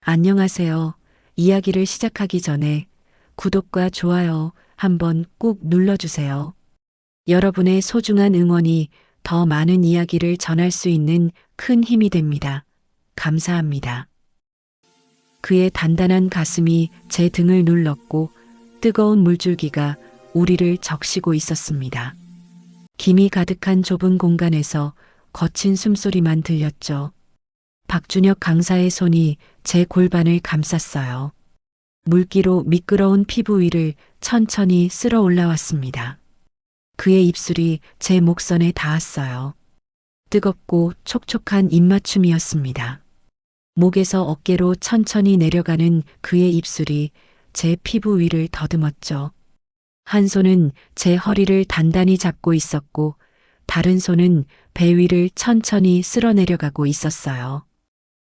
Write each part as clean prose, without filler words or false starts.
안녕하세요. 이야기를 시작하기 전에 구독과 좋아요 한번 꼭 눌러주세요. 여러분의 소중한 응원이 더 많은 이야기를 전할 수 있는 큰 힘이 됩니다. 감사합니다. 그의 단단한 가슴이 제 등을 눌렀고 뜨거운 물줄기가 우리를 적시고 있었습니다. 김이 가득한 좁은 공간에서 거친 숨소리만 들렸죠. 박준혁 강사의 손이 제 골반을 감쌌어요. 물기로 미끄러운 피부 위를 천천히 쓸어 올라왔습니다. 그의 입술이 제 목선에 닿았어요. 뜨겁고 촉촉한 입맞춤이었습니다. 목에서 어깨로 천천히 내려가는 그의 입술이 제 피부 위를 더듬었죠. 한 손은 제 허리를 단단히 잡고 있었고 다른 손은 배 위를 천천히 쓸어 내려가고 있었어요.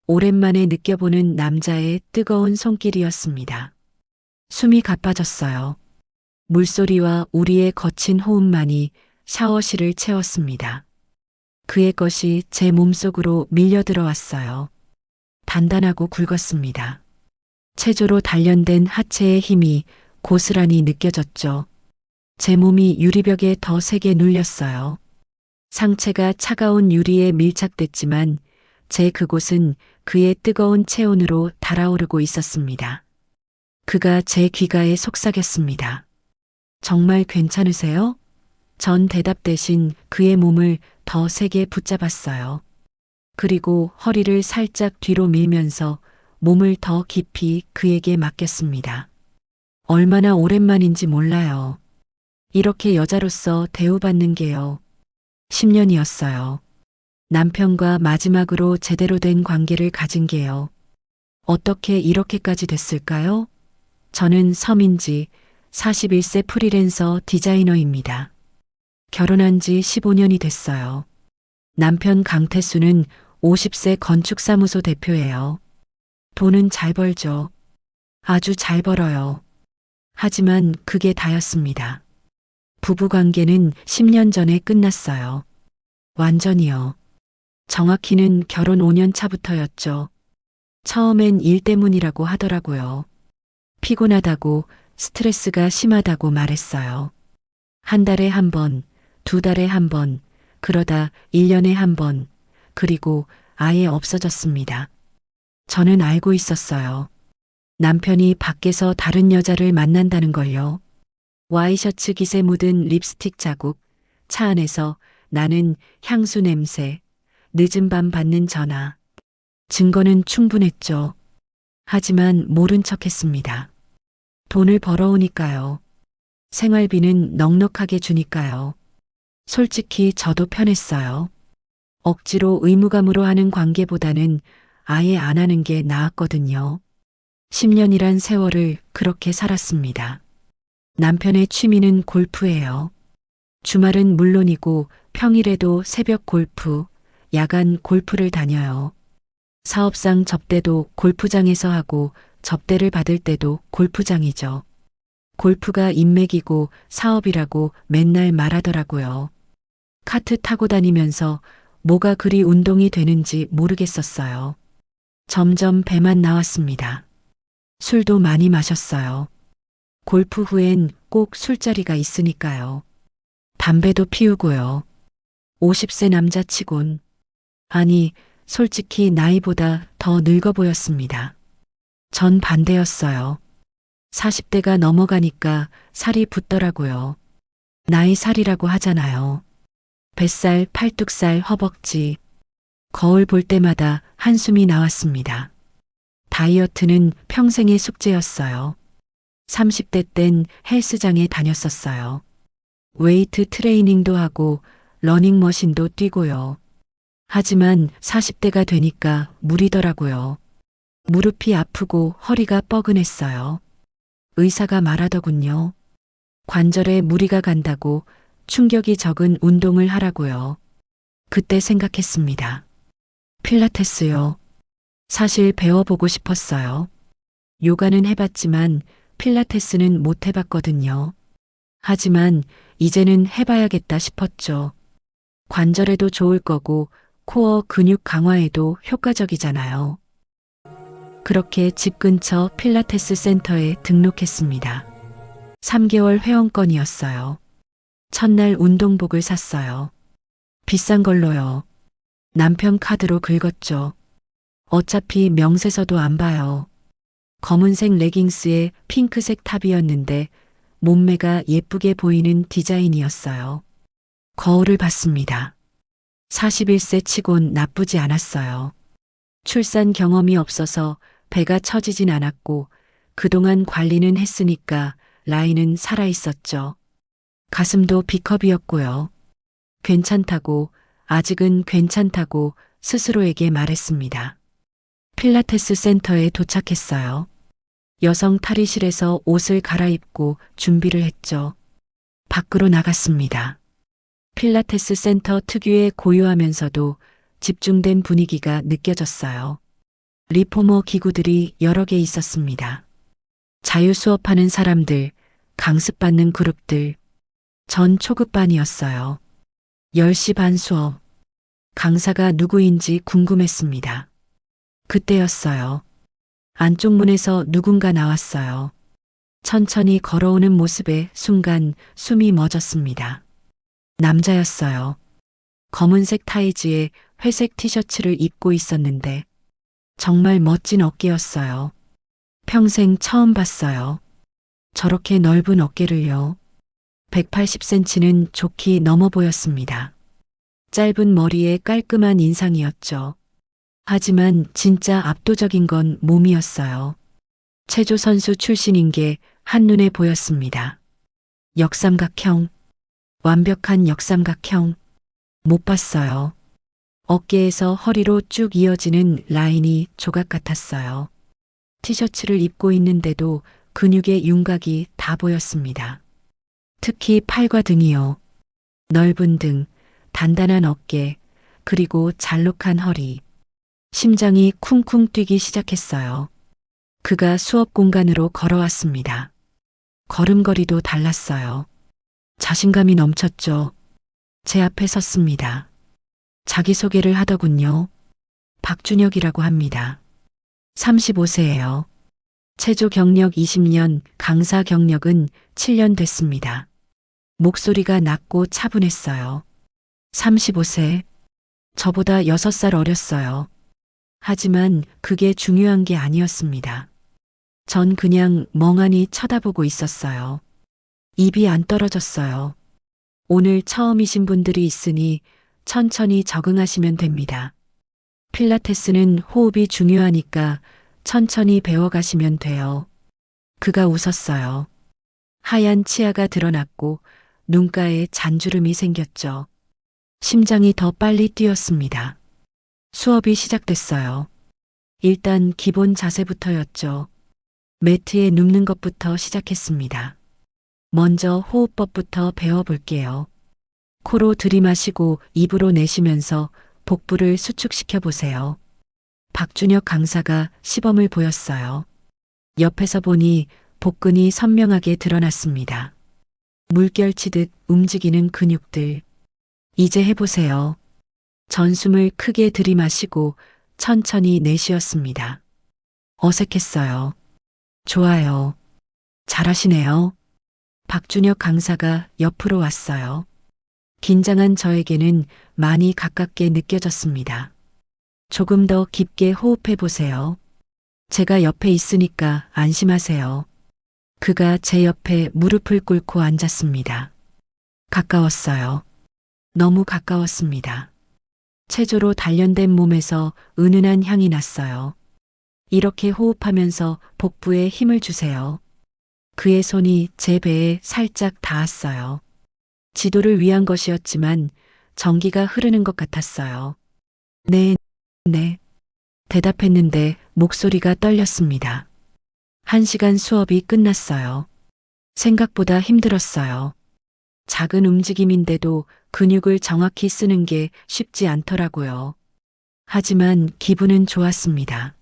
오랜만에 느껴보는 남자의 뜨거운 손길이었습니다. 숨이 가빠졌어요. 물소리와 우리의 거친 호흡만이 샤워실을 채웠습니다. 그의 것이 제 몸속으로 밀려 들어왔어요. 단단하고 굵었습니다. 체조로 단련된 하체의 힘이 고스란히 느껴졌죠. 제 몸이 유리벽에 더 세게 눌렸어요. 상체가 차가운 유리에 밀착됐지만 제 그곳은 그의 뜨거운 체온으로 달아오르고 있었습니다. 그가 제 귀가에 속삭였습니다. 정말 괜찮으세요? 전 대답 대신 그의 몸을 더 세게 붙잡았어요. 그리고 허리를 살짝 뒤로 밀면서 몸을 더 깊이 그에게 맡겼습니다. 얼마나 오랜만인지 몰라요. 이렇게 여자로서 대우받는 게요. 10년이었어요. 남편과 마지막으로 제대로 된 관계를 가진 게요. 어떻게 이렇게까지 됐을까요? 저는 서민지 41세 프리랜서 디자이너입니다. 결혼한 지 15년이 됐어요. 남편 강태수는 50세 건축사무소 대표예요. 돈은 잘 벌죠. 아주 잘 벌어요. 하지만 그게 다였습니다. 부부관계는 10년 전에 끝났어요. 완전히요. 정확히는 결혼 5년 차부터였죠. 처음엔 일 때문이라고 하더라고요. 피곤하다고 스트레스가 심하다고 말했어요. 한 달에 한 번, 두 달에 한 번, 그러다 1년에 한 번, 그리고 아예 없어졌습니다. 저는 알고 있었어요. 남편이 밖에서 다른 여자를 만난다는 걸요. 와이셔츠 깃에 묻은 립스틱 자국, 차 안에서 나는 향수 냄새, 늦은 밤 받는 전화. 증거는 충분했죠. 하지만 모른 척 했습니다. 돈을 벌어오니까요. 생활비는 넉넉하게 주니까요. 솔직히 저도 편했어요. 억지로 의무감으로 하는 관계보다는 아예 안 하는 게 나았거든요. 10년이란 세월을 그렇게 살았습니다. 남편의 취미는 골프예요. 주말은 물론이고 평일에도 새벽 골프, 야간 골프를 다녀요. 사업상 접대도 골프장에서 하고 접대를 받을 때도 골프장이죠. 골프가 인맥이고 사업이라고 맨날 말하더라고요. 카트 타고 다니면서 뭐가 그리 운동이 되는지 모르겠었어요. 점점 배만 나왔습니다. 술도 많이 마셨어요. 골프 후엔 꼭 술자리가 있으니까요. 담배도 피우고요. 50세 남자치곤. 아니, 솔직히 나이보다 더 늙어 보였습니다. 전 반대였어요. 40대가 넘어가니까 살이 붙더라고요. 나이 살이라고 하잖아요. 뱃살, 팔뚝살, 허벅지. 거울 볼 때마다 한숨이 나왔습니다. 다이어트는 평생의 숙제였어요. 30대 땐 헬스장에 다녔었어요. 웨이트 트레이닝도 하고 러닝머신도 뛰고요. 하지만 40대가 되니까 무리더라고요. 무릎이 아프고 허리가 뻐근했어요. 의사가 말하더군요. 관절에 무리가 간다고 충격이 적은 운동을 하라고요. 그때 생각했습니다. 필라테스요. 사실 배워보고 싶었어요. 요가는 해봤지만 필라테스는 못 해봤거든요. 하지만 이제는 해봐야겠다 싶었죠. 관절에도 좋을 거고 코어 근육 강화에도 효과적이잖아요. 그렇게 집 근처 필라테스 센터에 등록했습니다. 3개월 회원권이었어요. 첫날 운동복을 샀어요. 비싼 걸로요. 남편 카드로 긁었죠. 어차피 명세서도 안 봐요. 검은색 레깅스에 핑크색 탑이었는데 몸매가 예쁘게 보이는 디자인이었어요. 거울을 봤습니다. 41세 치곤 나쁘지 않았어요. 출산 경험이 없어서 배가 처지진 않았고 그동안 관리는 했으니까 라인은 살아있었죠. 가슴도 B컵이었고요. 괜찮다고, 아직은 괜찮다고 스스로에게 말했습니다. 필라테스 센터에 도착했어요. 여성 탈의실에서 옷을 갈아입고 준비를 했죠. 밖으로 나갔습니다. 필라테스 센터 특유의 고요하면서도 집중된 분위기가 느껴졌어요. 리포머 기구들이 여러 개 있었습니다. 자유 수업하는 사람들, 강습받는 그룹들. 전 초급반이었어요. 10시 반 수업. 강사가 누구인지 궁금했습니다. 그때였어요. 안쪽 문에서 누군가 나왔어요. 천천히 걸어오는 모습에 순간 숨이 멎었습니다. 남자였어요. 검은색 타이즈에 회색 티셔츠를 입고 있었는데 정말 멋진 어깨였어요. 평생 처음 봤어요. 저렇게 넓은 어깨를요. 180cm는 좋게 넘어 보였습니다. 짧은 머리에 깔끔한 인상이었죠. 하지만 진짜 압도적인 건 몸이었어요. 체조 선수 출신인 게 한눈에 보였습니다. 역삼각형, 완벽한 역삼각형. 못 봤어요. 어깨에서 허리로 쭉 이어지는 라인이 조각 같았어요. 티셔츠를 입고 있는데도 근육의 윤곽이 다 보였습니다. 특히 팔과 등이요. 넓은 등, 단단한 어깨, 그리고 잘록한 허리. 심장이 쿵쿵 뛰기 시작했어요. 그가 수업 공간으로 걸어왔습니다. 걸음걸이도 달랐어요. 자신감이 넘쳤죠. 제 앞에 섰습니다. 자기소개를 하더군요. 박준혁이라고 합니다. 35세예요. 체조 경력 20년, 강사 경력은 7년 됐습니다. 목소리가 낮고 차분했어요. 35세. 저보다 6살 어렸어요. 하지만 그게 중요한 게 아니었습니다. 전 그냥 멍하니 쳐다보고 있었어요. 입이 안 떨어졌어요. 오늘 처음이신 분들이 있으니 천천히 적응하시면 됩니다. 필라테스는 호흡이 중요하니까 천천히 배워가시면 돼요. 그가 웃었어요. 하얀 치아가 드러났고 눈가에 잔주름이 생겼죠. 심장이 더 빨리 뛰었습니다. 수업이 시작됐어요. 일단 기본 자세부터였죠. 매트에 눕는 것부터 시작했습니다. 먼저 호흡법부터 배워볼게요. 코로 들이마시고 입으로 내쉬면서 복부를 수축시켜 보세요. 박준혁 강사가 시범을 보였어요. 옆에서 보니 복근이 선명하게 드러났습니다. 물결치듯 움직이는 근육들. 이제 해보세요. 전숨을 크게 들이마시고 천천히 내쉬었습니다. 어색했어요. 좋아요. 잘하시네요. 박준혁 강사가 옆으로 왔어요. 긴장한 저에게는 많이 가깝게 느껴졌습니다. 조금 더 깊게 호흡해 보세요. 제가 옆에 있으니까 안심하세요. 그가 제 옆에 무릎을 꿇고 앉았습니다. 가까웠어요. 너무 가까웠습니다. 체조로 단련된 몸에서 은은한 향이 났어요. 이렇게 호흡하면서 복부에 힘을 주세요. 그의 손이 제 배에 살짝 닿았어요. 지도를 위한 것이었지만 전기가 흐르는 것 같았어요. 네, 네. 대답했는데 목소리가 떨렸습니다. 1시간 수업이 끝났어요. 생각보다 힘들었어요. 작은 움직임인데도 근육을 정확히 쓰는 게 쉽지 않더라고요. 하지만 기분은 좋았습니다.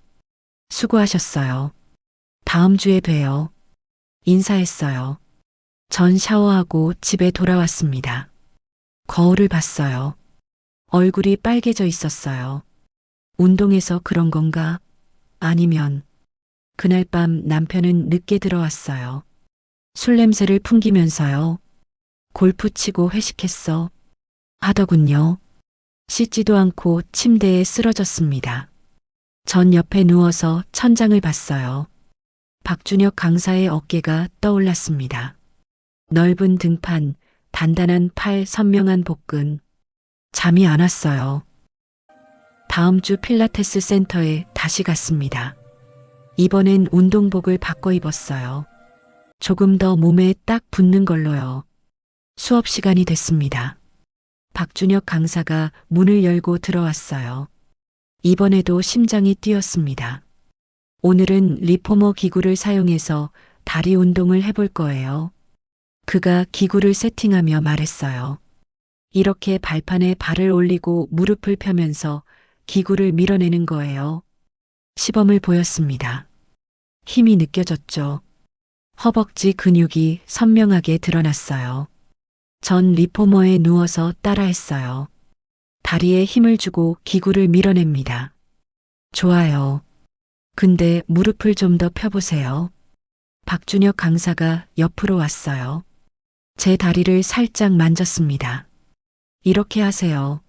수고하셨어요. 다음 주에 봬요. 인사했어요. 전 샤워하고 집에 돌아왔습니다. 거울을 봤어요. 얼굴이 빨개져 있었어요. 운동해서 그런 건가? 아니면 그날 밤 남편은 늦게 들어왔어요. 술 냄새를 풍기면서요. 골프 치고 회식했어. 하더군요. 씻지도 않고 침대에 쓰러졌습니다. 전 옆에 누워서 천장을 봤어요. 박준혁 강사의 어깨가 떠올랐습니다. 넓은 등판, 단단한 팔, 선명한 복근. 잠이 안 왔어요. 다음 주 필라테스 센터에 다시 갔습니다. 이번엔 운동복을 바꿔 입었어요. 조금 더 몸에 딱 붙는 걸로요. 수업 시간이 됐습니다. 박준혁 강사가 문을 열고 들어왔어요. 이번에도 심장이 뛰었습니다. 오늘은 리포머 기구를 사용해서 다리 운동을 해볼 거예요. 그가 기구를 세팅하며 말했어요. 이렇게 발판에 발을 올리고 무릎을 펴면서 기구를 밀어내는 거예요. 시범을 보였습니다. 힘이 느껴졌죠. 허벅지 근육이 선명하게 드러났어요. 전 리포머에 누워서 따라했어요. 다리에 힘을 주고 기구를 밀어냅니다. 좋아요. 근데 무릎을 좀 더 펴보세요. 박준혁 강사가 옆으로 왔어요. 제 다리를 살짝 만졌습니다. 이렇게 하세요.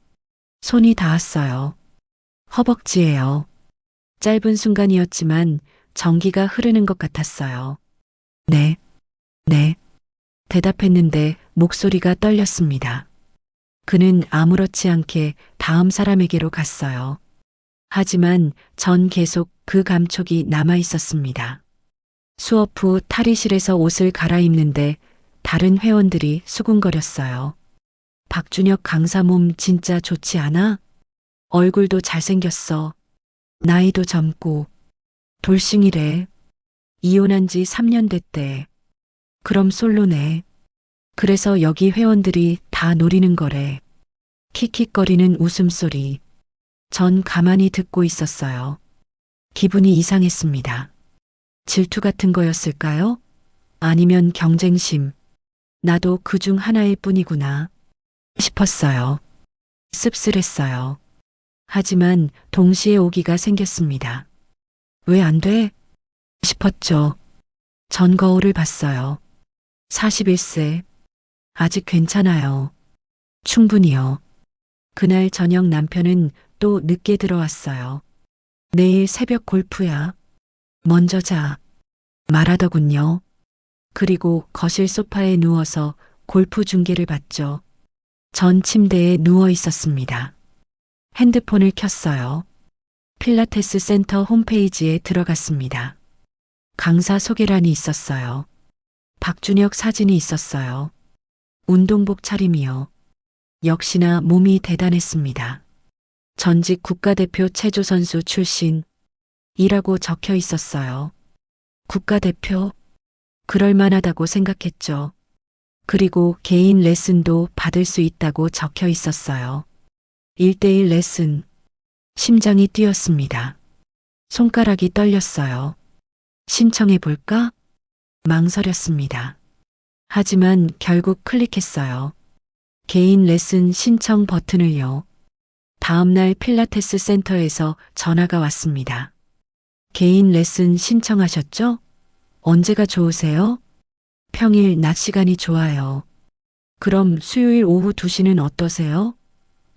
손이 닿았어요. 허벅지예요. 짧은 순간이었지만 전기가 흐르는 것 같았어요. 네, 네. 대답했는데 목소리가 떨렸습니다. 그는 아무렇지 않게 다음 사람에게로 갔어요. 하지만 전 계속 그 감촉이 남아 있었습니다. 수업 후 탈의실에서 옷을 갈아입는데 다른 회원들이 수군거렸어요. 박준혁 강사 몸 진짜 좋지 않아? 얼굴도 잘생겼어. 나이도 젊고. 돌싱이래. 이혼한 지 3년 됐대. 그럼 솔로네. 그래서 여기 회원들이 다 노리는 거래. 킥킥거리는 웃음소리. 전 가만히 듣고 있었어요. 기분이 이상했습니다. 질투 같은 거였을까요? 아니면 경쟁심. 나도 그중 하나일 뿐이구나 싶었어요. 씁쓸했어요. 하지만 동시에 오기가 생겼습니다. 왜 안 돼? 싶었죠. 전 거울을 봤어요. 41세. 아직 괜찮아요. 충분히요. 그날 저녁 남편은 또 늦게 들어왔어요. 내일 새벽 골프야. 먼저 자. 말하더군요. 그리고 거실 소파에 누워서 골프 중계를 봤죠. 전 침대에 누워 있었습니다. 핸드폰을 켰어요. 필라테스 센터 홈페이지에 들어갔습니다. 강사 소개란이 있었어요. 박준혁 사진이 있었어요. 운동복 차림이요. 역시나 몸이 대단했습니다. 전직 국가대표 체조선수 출신 이라고 적혀 있었어요. 국가대표? 그럴만하다고 생각했죠. 그리고 개인 레슨도 받을 수 있다고 적혀 있었어요. 1대1 레슨. 심장이 뛰었습니다. 손가락이 떨렸어요. 신청해 볼까? 망설였습니다. 하지만 결국 클릭했어요. 개인 레슨 신청 버튼을요. 다음날 필라테스 센터에서 전화가 왔습니다. 개인 레슨 신청하셨죠? 언제가 좋으세요? 평일 낮 시간이 좋아요. 그럼 수요일 오후 2시는 어떠세요?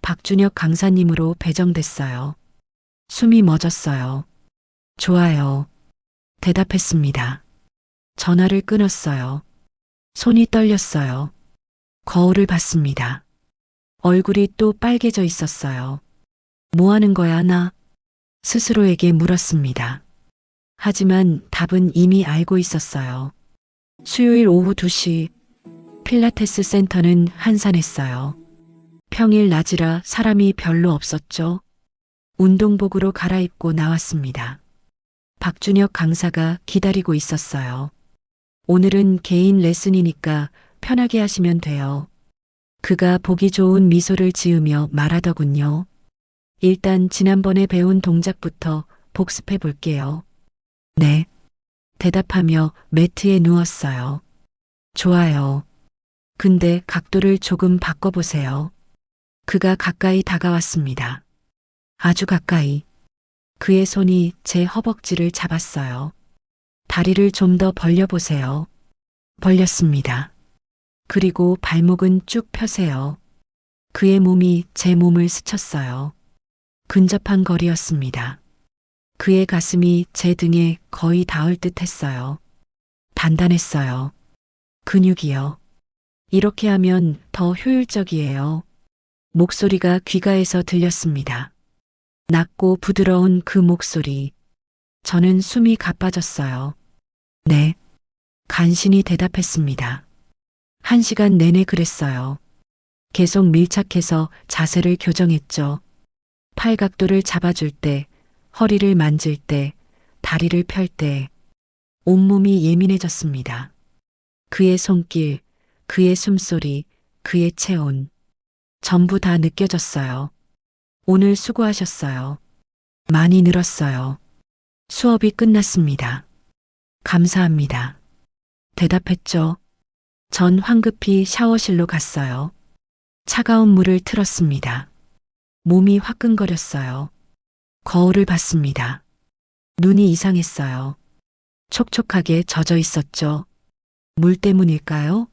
박준혁 강사님으로 배정됐어요. 숨이 멎었어요. 좋아요. 대답했습니다. 전화를 끊었어요. 손이 떨렸어요. 거울을 봤습니다. 얼굴이 또 빨개져 있었어요. 뭐 하는 거야, 나? 스스로에게 물었습니다. 하지만 답은 이미 알고 있었어요. 수요일 오후 2시 필라테스 센터는 한산했어요. 평일 낮이라 사람이 별로 없었죠. 운동복으로 갈아입고 나왔습니다. 박준혁 강사가 기다리고 있었어요. 오늘은 개인 레슨이니까 편하게 하시면 돼요. 그가 보기 좋은 미소를 지으며 말하더군요. 일단 지난번에 배운 동작부터 복습해 볼게요. 네. 대답하며 매트에 누웠어요. 좋아요. 근데 각도를 조금 바꿔보세요. 그가 가까이 다가왔습니다. 아주 가까이. 그의 손이 제 허벅지를 잡았어요. 다리를 좀 더 벌려보세요. 벌렸습니다. 그리고 발목은 쭉 펴세요. 그의 몸이 제 몸을 스쳤어요. 근접한 거리였습니다. 그의 가슴이 제 등에 거의 닿을 듯 했어요. 단단했어요. 근육이요. 이렇게 하면 더 효율적이에요. 목소리가 귀가에서 들렸습니다. 낮고 부드러운 그 목소리. 저는 숨이 가빠졌어요. 네. 간신히 대답했습니다. 1시간 내내 그랬어요. 계속 밀착해서 자세를 교정했죠. 팔 각도를 잡아줄 때, 허리를 만질 때, 다리를 펼 때, 온몸이 예민해졌습니다. 그의 손길, 그의 숨소리, 그의 체온. 전부 다 느껴졌어요. 오늘 수고하셨어요. 많이 늘었어요. 수업이 끝났습니다. 감사합니다. 대답했죠. 전 황급히 샤워실로 갔어요. 차가운 물을 틀었습니다. 몸이 화끈거렸어요. 거울을 봤습니다. 눈이 이상했어요. 촉촉하게 젖어 있었죠. 물 때문일까요?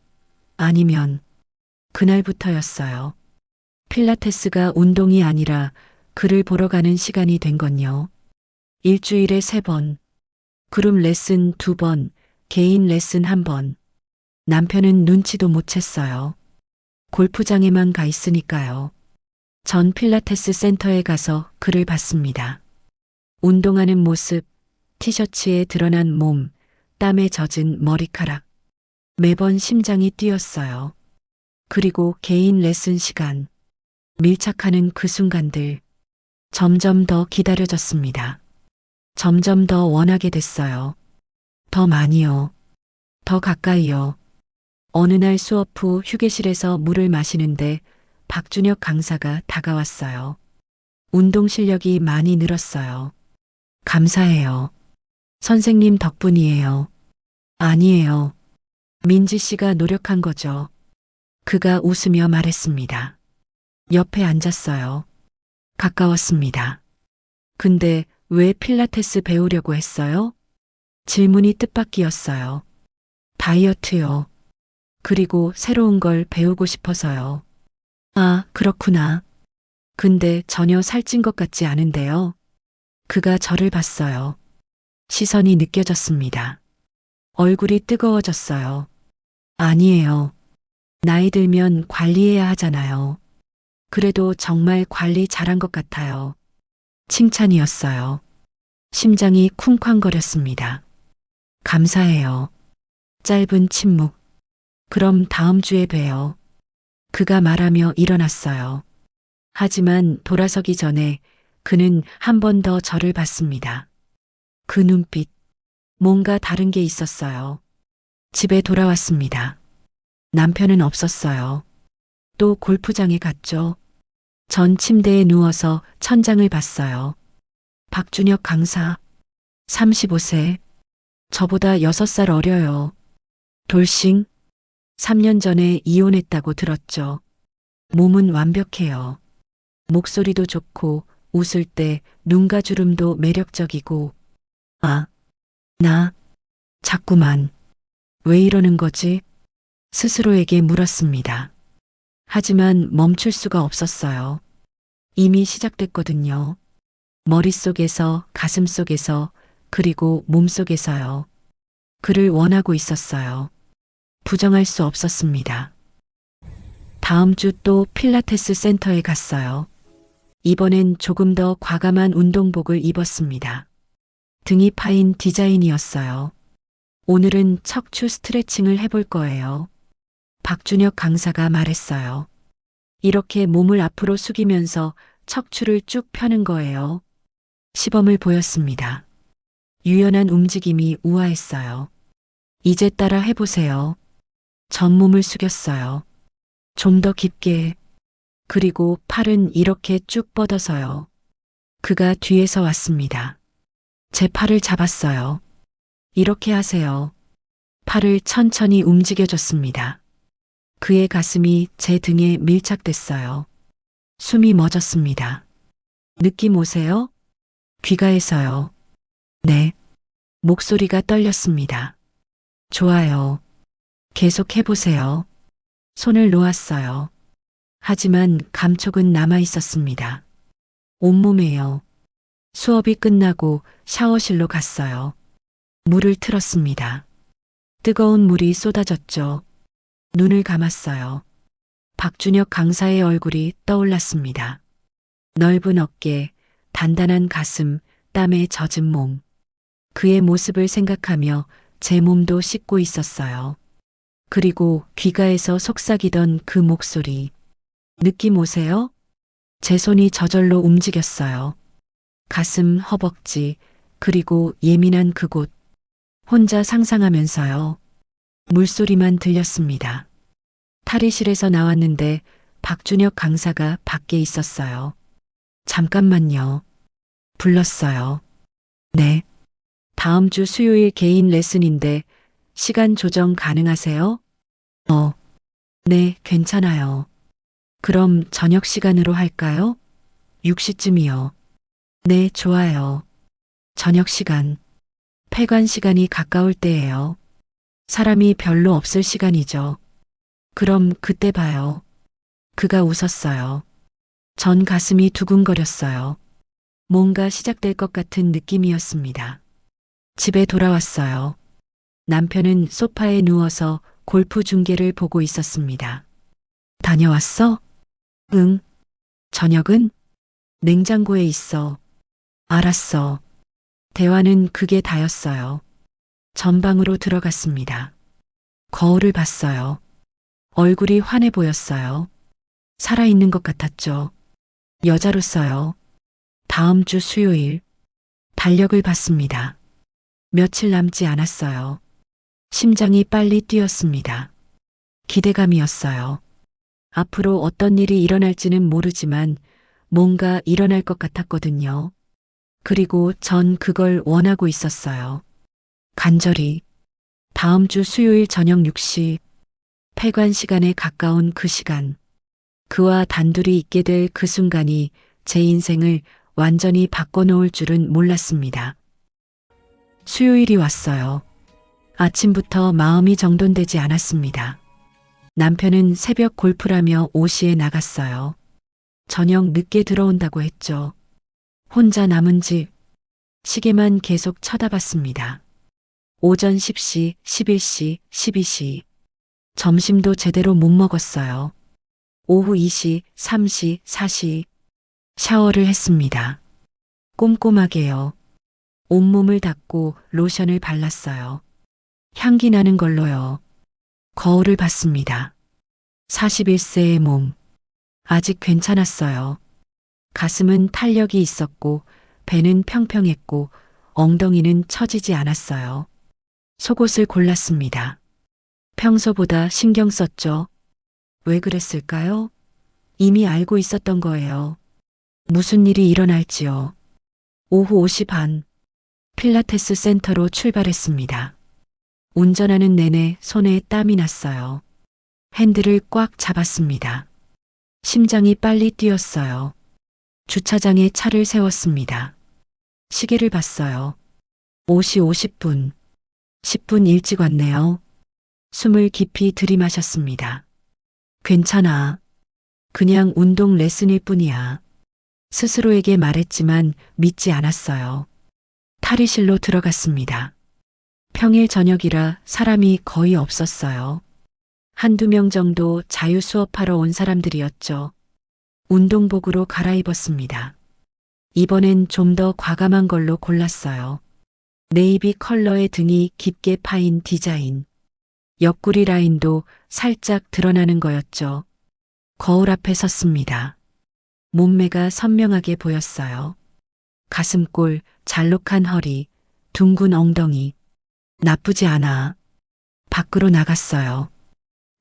아니면 그날부터였어요. 필라테스가 운동이 아니라 그를 보러 가는 시간이 된 건요. 일주일에 3번, 그룹 레슨 2번, 개인 레슨 1번. 남편은 눈치도 못 챘어요. 골프장에만 가 있으니까요. 전 필라테스 센터에 가서 그를 봤습니다. 운동하는 모습, 티셔츠에 드러난 몸, 땀에 젖은 머리카락. 매번 심장이 뛰었어요. 그리고 개인 레슨 시간. 밀착하는 그 순간들. 점점 더 기다려졌습니다. 점점 더 원하게 됐어요. 더 많이요. 더 가까이요. 어느 날 수업 후 휴게실에서 물을 마시는데 박준혁 강사가 다가왔어요. 운동 실력이 많이 늘었어요. 감사해요. 선생님 덕분이에요. 아니에요. 민지 씨가 노력한 거죠. 그가 웃으며 말했습니다. 옆에 앉았어요. 가까웠습니다. 근데 왜 필라테스 배우려고 했어요? 질문이 뜻밖이었어요. 다이어트요. 그리고 새로운 걸 배우고 싶어서요. 아, 그렇구나. 근데 전혀 살찐 것 같지 않은데요. 그가 저를 봤어요. 시선이 느껴졌습니다. 얼굴이 뜨거워졌어요. 아니에요. 나이 들면 관리해야 하잖아요. 그래도 정말 관리 잘한 것 같아요. 칭찬이었어요. 심장이 쿵쾅거렸습니다. 감사해요. 짧은 침묵. 그럼 다음 주에 봬요. 그가 말하며 일어났어요. 하지만 돌아서기 전에 그는 한 번 더 저를 봤습니다. 그 눈빛. 뭔가 다른 게 있었어요. 집에 돌아왔습니다. 남편은 없었어요. 또 골프장에 갔죠. 전 침대에 누워서 천장을 봤어요. 박준혁 강사. 35세. 저보다 6살 어려요. 돌싱. 3년 전에 이혼했다고 들었죠. 몸은 완벽해요. 목소리도 좋고 웃을 때 눈가 주름도 매력적이고. 아, 나 자꾸만 왜 이러는 거지? 스스로에게 물었습니다. 하지만 멈출 수가 없었어요. 이미 시작됐거든요. 머릿속에서, 가슴속에서, 그리고 몸속에서요. 그를 원하고 있었어요. 부정할 수 없었습니다. 다음 주 또 필라테스 센터에 갔어요. 이번엔 조금 더 과감한 운동복을 입었습니다. 등이 파인 디자인이었어요. 오늘은 척추 스트레칭을 해볼 거예요. 박준혁 강사가 말했어요. 이렇게 몸을 앞으로 숙이면서 척추를 쭉 펴는 거예요. 시범을 보였습니다. 유연한 움직임이 우아했어요. 이제 따라 해보세요. 전 몸을 숙였어요. 좀 더 깊게. 그리고 팔은 이렇게 쭉 뻗어서요. 그가 뒤에서 왔습니다. 제 팔을 잡았어요. 이렇게 하세요. 팔을 천천히 움직여줬습니다. 그의 가슴이 제 등에 밀착됐어요. 숨이 멎었습니다. 느낌 오세요? 귀가에서요. 네. 목소리가 떨렸습니다. 좋아요. 계속 해보세요. 손을 놓았어요. 하지만 감촉은 남아 있었습니다. 온몸에요. 수업이 끝나고 샤워실로 갔어요. 물을 틀었습니다. 뜨거운 물이 쏟아졌죠. 눈을 감았어요. 박준혁 강사의 얼굴이 떠올랐습니다. 넓은 어깨, 단단한 가슴, 땀에 젖은 몸. 그의 모습을 생각하며 제 몸도 씻고 있었어요. 그리고 귀가에서 속삭이던 그 목소리. 느낌 오세요? 제 손이 저절로 움직였어요. 가슴, 허벅지, 그리고 예민한 그곳. 혼자 상상하면서요. 물소리만 들렸습니다. 탈의실에서 나왔는데 박준혁 강사가 밖에 있었어요. 잠깐만요. 불렀어요. 네. 다음 주 수요일 개인 레슨인데 시간 조정 가능하세요? 네, 괜찮아요. 그럼 저녁 시간으로 할까요? 6시쯤이요. 네, 좋아요. 저녁 시간. 폐관 시간이 가까울 때예요. 사람이 별로 없을 시간이죠. 그럼 그때 봐요. 그가 웃었어요. 전 가슴이 두근거렸어요. 뭔가 시작될 것 같은 느낌이었습니다. 집에 돌아왔어요. 남편은 소파에 누워서 골프 중계를 보고 있었습니다. 다녀왔어? 응. 저녁은? 냉장고에 있어. 알았어. 대화는 그게 다였어요. 전방으로 들어갔습니다. 거울을 봤어요. 얼굴이 환해 보였어요. 살아있는 것 같았죠. 여자로서요. 다음 주 수요일 달력을 봤습니다. 며칠 남지 않았어요. 심장이 빨리 뛰었습니다. 기대감이었어요. 앞으로 어떤 일이 일어날지는 모르지만 뭔가 일어날 것 같았거든요. 그리고 전 그걸 원하고 있었어요. 간절히. 다음 주 수요일 저녁 6시, 폐관 시간에 가까운 그 시간, 그와 단둘이 있게 될 그 순간이 제 인생을 완전히 바꿔놓을 줄은 몰랐습니다. 수요일이 왔어요. 아침부터 마음이 정돈되지 않았습니다. 남편은 새벽 골프라며 5시에 나갔어요. 저녁 늦게 들어온다고 했죠. 혼자 남은 집, 시계만 계속 쳐다봤습니다. 오전 10시, 11시, 12시. 점심도 제대로 못 먹었어요. 오후 2시, 3시, 4시. 샤워를 했습니다. 꼼꼼하게요. 온몸을 닦고 로션을 발랐어요. 향기 나는 걸로요. 거울을 봤습니다. 41세의 몸. 아직 괜찮았어요. 가슴은 탄력이 있었고, 배는 평평했고, 엉덩이는 처지지 않았어요. 속옷을 골랐습니다. 평소보다 신경 썼죠. 왜 그랬을까요? 이미 알고 있었던 거예요. 무슨 일이 일어날지요. 오후 5시 반, 필라테스 센터로 출발했습니다. 운전하는 내내 손에 땀이 났어요. 핸들을 꽉 잡았습니다. 심장이 빨리 뛰었어요. 주차장에 차를 세웠습니다. 시계를 봤어요. 5시 50분. 10분 일찍 왔네요. 숨을 깊이 들이마셨습니다. 괜찮아. 그냥 운동 레슨일 뿐이야. 스스로에게 말했지만 믿지 않았어요. 탈의실로 들어갔습니다. 평일 저녁이라 사람이 거의 없었어요. 한두 명 정도 자유 수업하러 온 사람들이었죠. 운동복으로 갈아입었습니다. 이번엔 좀 더 과감한 걸로 골랐어요. 네이비 컬러의 등이 깊게 파인 디자인. 옆구리 라인도 살짝 드러나는 거였죠. 거울 앞에 섰습니다. 몸매가 선명하게 보였어요. 가슴골, 잘록한 허리, 둥근 엉덩이. 나쁘지 않아. 밖으로 나갔어요.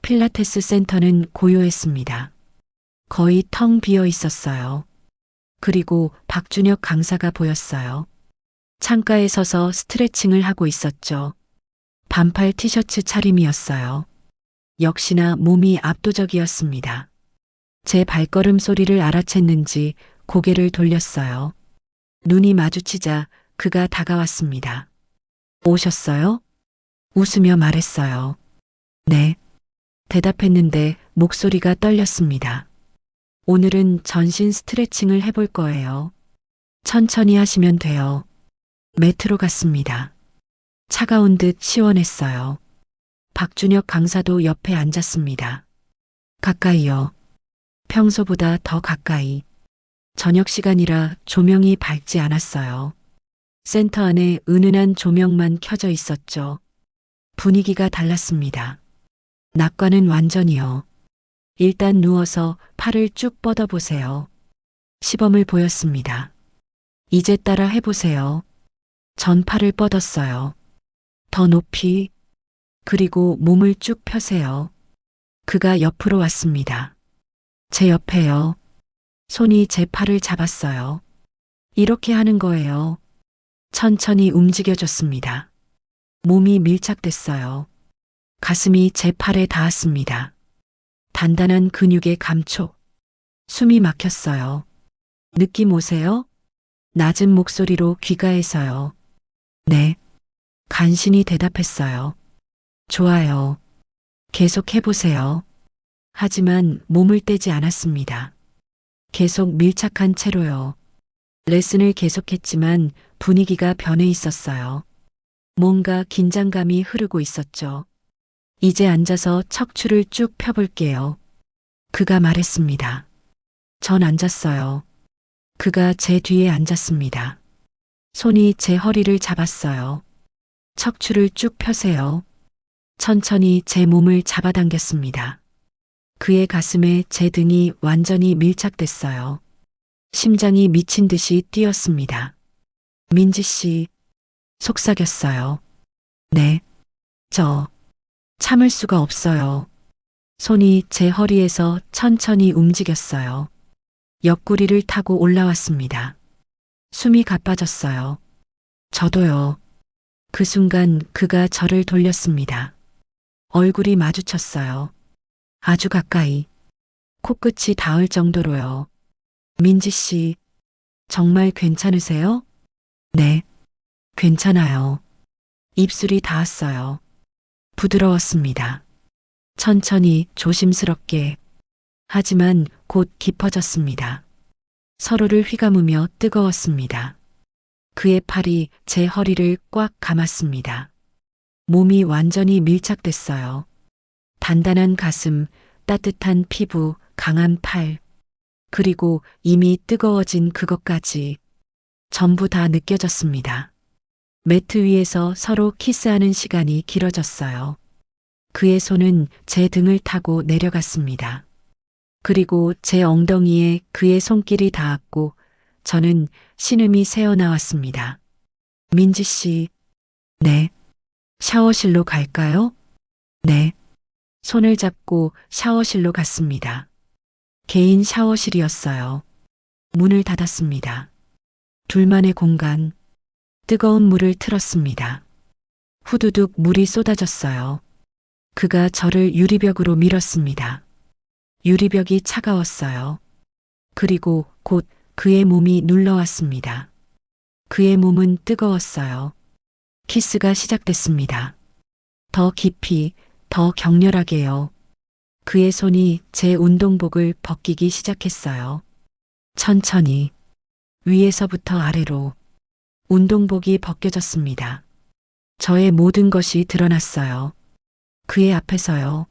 필라테스 센터는 고요했습니다. 거의 텅 비어 있었어요. 그리고 박준혁 강사가 보였어요. 창가에 서서 스트레칭을 하고 있었죠. 반팔 티셔츠 차림이었어요. 역시나 몸이 압도적이었습니다. 제 발걸음 소리를 알아챘는지 고개를 돌렸어요. 눈이 마주치자 그가 다가왔습니다. 오셨어요? 웃으며 말했어요. 네. 대답했는데 목소리가 떨렸습니다. 오늘은 전신 스트레칭을 해볼 거예요. 천천히 하시면 돼요. 매트로 갔습니다. 차가운 듯 시원했어요. 박준혁 강사도 옆에 앉았습니다. 가까이요. 평소보다 더 가까이. 저녁 시간이라 조명이 밝지 않았어요. 센터 안에 은은한 조명만 켜져 있었죠. 분위기가 달랐습니다. 낮과는 완전히요. 일단 누워서 팔을 쭉 뻗어보세요. 시범을 보였습니다. 이제 따라 해보세요. 전 팔을 뻗었어요. 더 높이. 그리고 몸을 쭉 펴세요. 그가 옆으로 왔습니다. 제 옆에요. 손이 제 팔을 잡았어요. 이렇게 하는 거예요. 천천히 움직여줬습니다. 몸이 밀착됐어요. 가슴이 제 팔에 닿았습니다. 단단한 근육의 감촉. 숨이 막혔어요. 느낌 오세요? 낮은 목소리로 귀가해서요. 네. 간신히 대답했어요. 좋아요. 계속 해보세요. 하지만 몸을 떼지 않았습니다. 계속 밀착한 채로요. 레슨을 계속했지만 분위기가 변해 있었어요. 뭔가 긴장감이 흐르고 있었죠. 이제 앉아서 척추를 쭉 펴볼게요. 그가 말했습니다. 전 앉았어요. 그가 제 뒤에 앉았습니다. 손이 제 허리를 잡았어요. 척추를 쭉 펴세요. 천천히 제 몸을 잡아당겼습니다. 그의 가슴에 제 등이 완전히 밀착됐어요. 심장이 미친 듯이 뛰었습니다. 민지 씨, 속삭였어요. 네, 참을 수가 없어요. 손이 제 허리에서 천천히 움직였어요. 옆구리를 타고 올라왔습니다. 숨이 가빠졌어요. 저도요. 그 순간 그가 저를 돌렸습니다. 얼굴이 마주쳤어요. 아주 가까이. 코끝이 닿을 정도로요. 민지 씨, 정말 괜찮으세요? 네, 괜찮아요. 입술이 닿았어요. 부드러웠습니다. 천천히 조심스럽게. 하지만 곧 깊어졌습니다. 서로를 휘감으며 뜨거웠습니다. 그의 팔이 제 허리를 꽉 감았습니다. 몸이 완전히 밀착됐어요. 단단한 가슴, 따뜻한 피부, 강한 팔, 그리고 이미 뜨거워진 그것까지 전부 다 느껴졌습니다. 매트 위에서 서로 키스하는 시간이 길어졌어요. 그의 손은 제 등을 타고 내려갔습니다. 그리고 제 엉덩이에 그의 손길이 닿았고 저는 신음이 새어나왔습니다. 민지 씨, 네. 샤워실로 갈까요? 네. 손을 잡고 샤워실로 갔습니다. 개인 샤워실이었어요. 문을 닫았습니다. 둘만의 공간. 뜨거운 물을 틀었습니다. 후두둑 물이 쏟아졌어요. 그가 저를 유리벽으로 밀었습니다. 유리벽이 차가웠어요. 그리고 곧 그의 몸이 눌러왔습니다. 그의 몸은 뜨거웠어요. 키스가 시작됐습니다. 더 깊이, 더 격렬하게요. 그의 손이 제 운동복을 벗기기 시작했어요. 천천히, 위에서부터 아래로. 운동복이 벗겨졌습니다. 저의 모든 것이 드러났어요. 그의 앞에서요.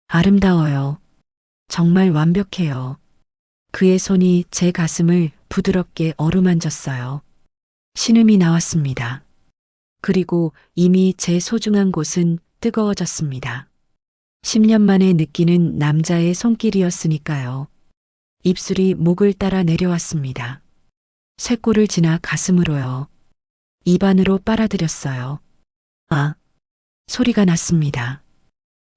아름다워요. 정말 완벽해요. 그의 손이 제 가슴을 부드럽게 어루만졌어요. 신음이 나왔습니다. 그리고 이미 제 소중한 곳은 뜨거워졌습니다. 10년 만에 느끼는 남자의 손길이었으니까요. 입술이 목을 따라 내려왔습니다. 쇄골을 지나 가슴으로요. 입안으로 빨아들였어요. 아, 소리가 났습니다.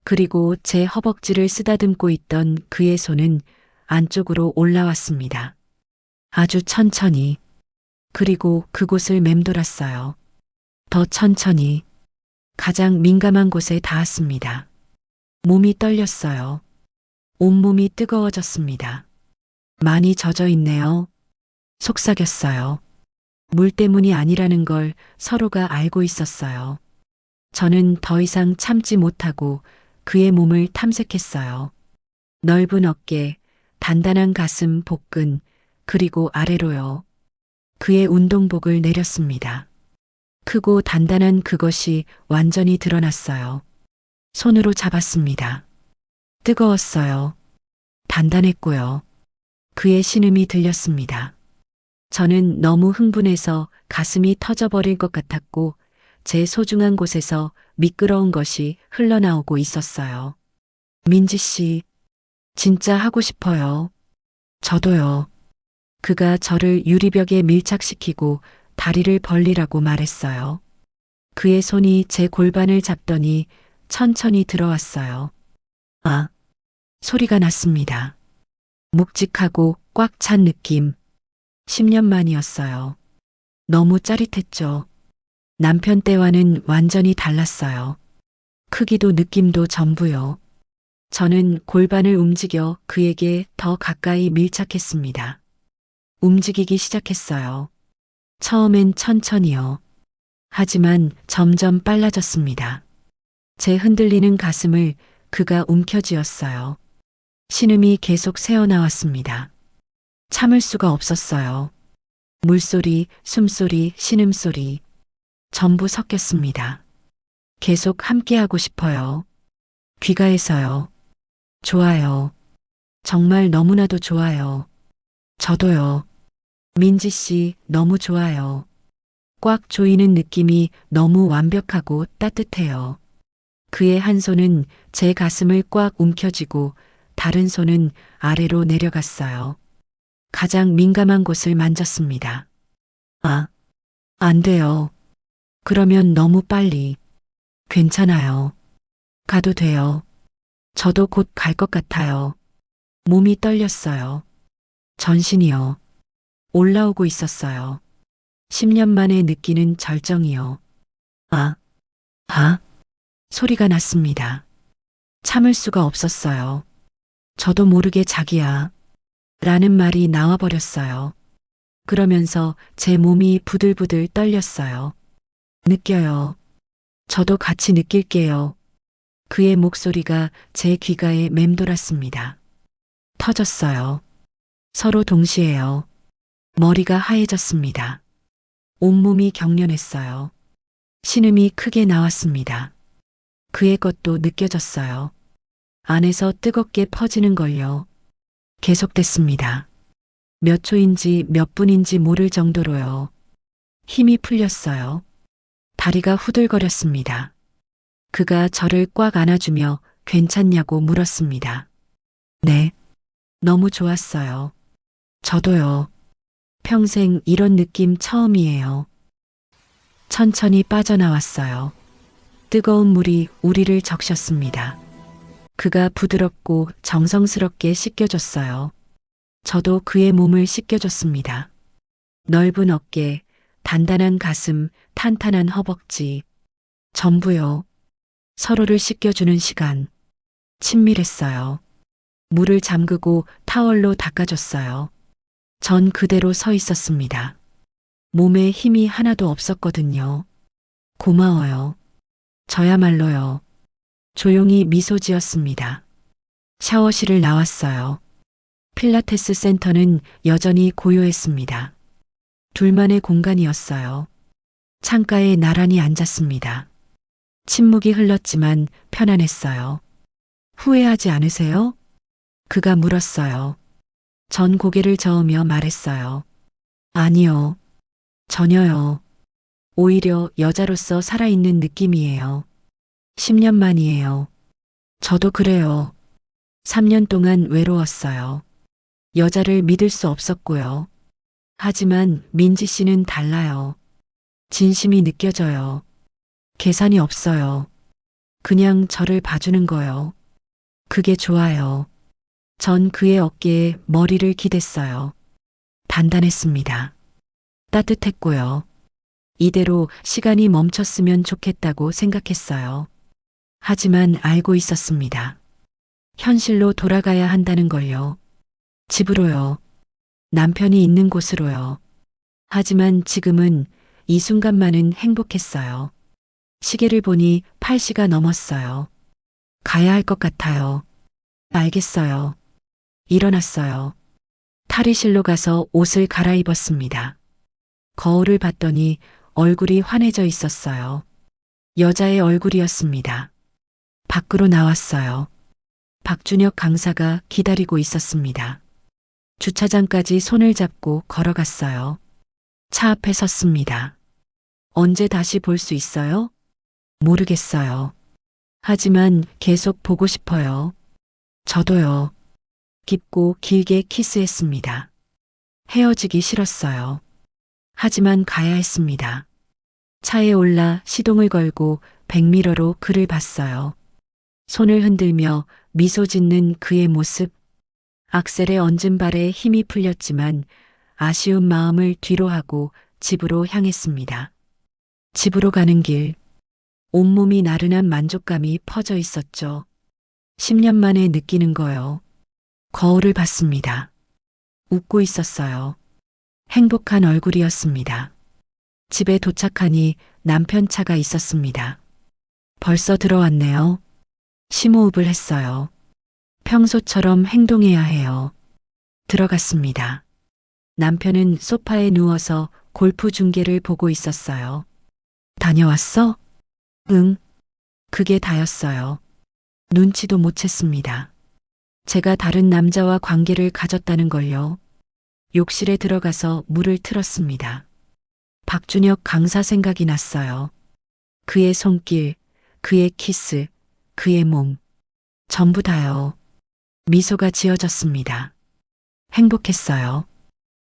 그리고 제 허벅지를 쓰다듬고 있던 그의 손은 안쪽으로 올라왔습니다. 아주 천천히. 그리고 그곳을 맴돌았어요. 더 천천히. 가장 민감한 곳에 닿았습니다. 몸이 떨렸어요. 온몸이 뜨거워졌습니다. 많이 젖어 있네요. 속삭였어요. 물 때문이 아니라는 걸 서로가 알고 있었어요. 저는 더 이상 참지 못하고 그의 몸을 탐색했어요. 넓은 어깨, 단단한 가슴, 복근, 그리고 아래로요. 그의 운동복을 내렸습니다. 크고 단단한 그것이 완전히 드러났어요. 손으로 잡았습니다. 뜨거웠어요. 단단했고요. 그의 신음이 들렸습니다. 저는 너무 흥분해서 가슴이 터져버릴 것 같았고 제 소중한 곳에서 미끄러운 것이 흘러나오고 있었어요. 민지 씨, 진짜 하고 싶어요. 저도요. 그가 저를 유리벽에 밀착시키고 다리를 벌리라고 말했어요. 그의 손이 제 골반을 잡더니 천천히 들어왔어요. 아, 소리가 났습니다. 묵직하고 꽉 찬 느낌. 10년 만이었어요. 너무 짜릿했죠. 남편 때와는 완전히 달랐어요. 크기도 느낌도 전부요. 저는 골반을 움직여 그에게 더 가까이 밀착했습니다. 움직이기 시작했어요. 처음엔 천천히요. 하지만 점점 빨라졌습니다. 제 흔들리는 가슴을 그가 움켜쥐었어요. 신음이 계속 새어나왔습니다. 참을 수가 없었어요. 물소리, 숨소리, 신음소리. 전부 섞였습니다. 계속 함께하고 싶어요. 귀가해서요. 좋아요. 정말 너무나도 좋아요. 저도요. 민지 씨, 너무 좋아요. 꽉 조이는 느낌이 너무 완벽하고 따뜻해요. 그의 한 손은 제 가슴을 꽉 움켜쥐고 다른 손은 아래로 내려갔어요. 가장 민감한 곳을 만졌습니다. 아, 안 돼요. 그러면 너무 빨리. 괜찮아요. 가도 돼요. 저도 곧 갈 것 같아요. 몸이 떨렸어요. 전신이요. 올라오고 있었어요. 10년 만에 느끼는 절정이요. 아, 아, 소리가 났습니다. 참을 수가 없었어요. 저도 모르게 자기야. 라는 말이 나와버렸어요. 그러면서 제 몸이 부들부들 떨렸어요. 느껴요. 저도 같이 느낄게요. 그의 목소리가 제 귀가에 맴돌았습니다. 터졌어요. 서로 동시에요. 머리가 하얘졌습니다. 온몸이 경련했어요. 신음이 크게 나왔습니다. 그의 것도 느껴졌어요. 안에서 뜨겁게 퍼지는 걸요. 계속됐습니다. 몇 초인지 몇 분인지 모를 정도로요. 힘이 풀렸어요. 다리가 후들거렸습니다. 그가 저를 꽉 안아주며 괜찮냐고 물었습니다. 네. 너무 좋았어요. 저도요. 평생 이런 느낌 처음이에요. 천천히 빠져나왔어요. 뜨거운 물이 우리를 적셨습니다. 그가 부드럽고 정성스럽게 씻겨줬어요. 저도 그의 몸을 씻겨줬습니다. 넓은 어깨, 단단한 가슴, 탄탄한 허벅지. 전부요. 서로를 씻겨주는 시간. 친밀했어요. 물을 잠그고 타월로 닦아줬어요. 전 그대로 서 있었습니다. 몸에 힘이 하나도 없었거든요. 고마워요. 저야말로요. 조용히 미소 지었습니다. 샤워실을 나왔어요. 필라테스 센터는 여전히 고요했습니다. 둘만의 공간이었어요. 창가에 나란히 앉았습니다. 침묵이 흘렀지만 편안했어요. 후회하지 않으세요? 그가 물었어요. 전 고개를 저으며 말했어요. 아니요. 전혀요. 오히려 여자로서 살아있는 느낌이에요. 10년 만이에요. 저도 그래요. 3년 동안 외로웠어요. 여자를 믿을 수 없었고요. 하지만 민지 씨는 달라요. 진심이 느껴져요. 계산이 없어요. 그냥 저를 봐주는 거요. 그게 좋아요. 전 그의 어깨에 머리를 기댔어요. 단단했습니다. 따뜻했고요. 이대로 시간이 멈췄으면 좋겠다고 생각했어요. 하지만 알고 있었습니다. 현실로 돌아가야 한다는 걸요. 집으로요. 남편이 있는 곳으로요. 하지만 지금은 이 순간만은 행복했어요. 시계를 보니 8시가 넘었어요. 가야 할 것 같아요. 알겠어요. 일어났어요. 탈의실로 가서 옷을 갈아입었습니다. 거울을 봤더니 얼굴이 환해져 있었어요. 여자의 얼굴이었습니다. 밖으로 나왔어요. 박준혁 강사가 기다리고 있었습니다. 주차장까지 손을 잡고 걸어갔어요. 차 앞에 섰습니다. 언제 다시 볼 수 있어요? 모르겠어요. 하지만 계속 보고 싶어요. 저도요. 깊고 길게 키스했습니다. 헤어지기 싫었어요. 하지만 가야 했습니다. 차에 올라 시동을 걸고 백미러로 그를 봤어요. 손을 흔들며 미소 짓는 그의 모습. 악셀에 얹은 발에 힘이 풀렸지만 아쉬운 마음을 뒤로 하고 집으로 향했습니다. 집으로 가는 길, 온몸이 나른한 만족감이 퍼져 있었죠. 10년 만에 느끼는 거요. 거울을 봤습니다. 웃고 있었어요. 행복한 얼굴이었습니다. 집에 도착하니 남편 차가 있었습니다. 벌써 들어왔네요. 심호흡을 했어요. 평소처럼 행동해야 해요. 들어갔습니다. 남편은 소파에 누워서 골프 중계를 보고 있었어요. 다녀왔어? 응. 그게 다였어요. 눈치도 못 챘습니다. 제가 다른 남자와 관계를 가졌다는 걸요. 욕실에 들어가서 물을 틀었습니다. 박준혁 강사 생각이 났어요. 그의 손길, 그의 키스, 그의 몸. 전부 다요. 미소가 지어졌습니다. 행복했어요.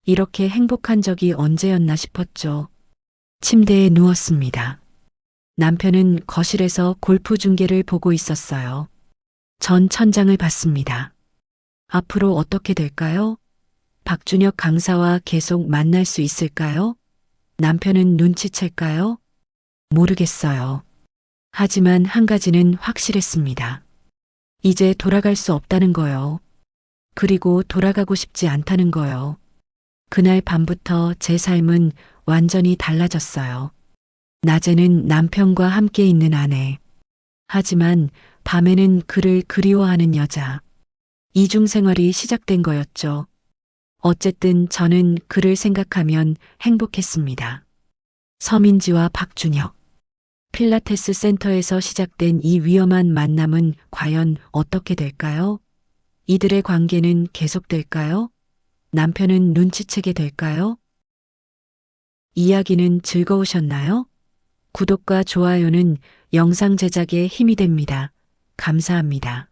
이렇게 행복한 적이 언제였나 싶었죠. 침대에 누웠습니다. 남편은 거실에서 골프 중계를 보고 있었어요. 전 천장을 봤습니다. 앞으로 어떻게 될까요? 박준혁 강사와 계속 만날 수 있을까요? 남편은 눈치챌까요? 모르겠어요. 하지만 한 가지는 확실했습니다. 이제 돌아갈 수 없다는 거요. 그리고 돌아가고 싶지 않다는 거요. 그날 밤부터 제 삶은 완전히 달라졌어요. 낮에는 남편과 함께 있는 아내. 하지만 밤에는 그를 그리워하는 여자. 이중생활이 시작된 거였죠. 어쨌든 저는 그를 생각하면 행복했습니다. 서민지와 박준혁. 필라테스 센터에서 시작된 이 위험한 만남은 과연 어떻게 될까요? 이들의 관계는 계속될까요? 남편은 눈치채게 될까요? 이야기는 즐거우셨나요? 구독과 좋아요는 영상 제작에 힘이 됩니다. 감사합니다.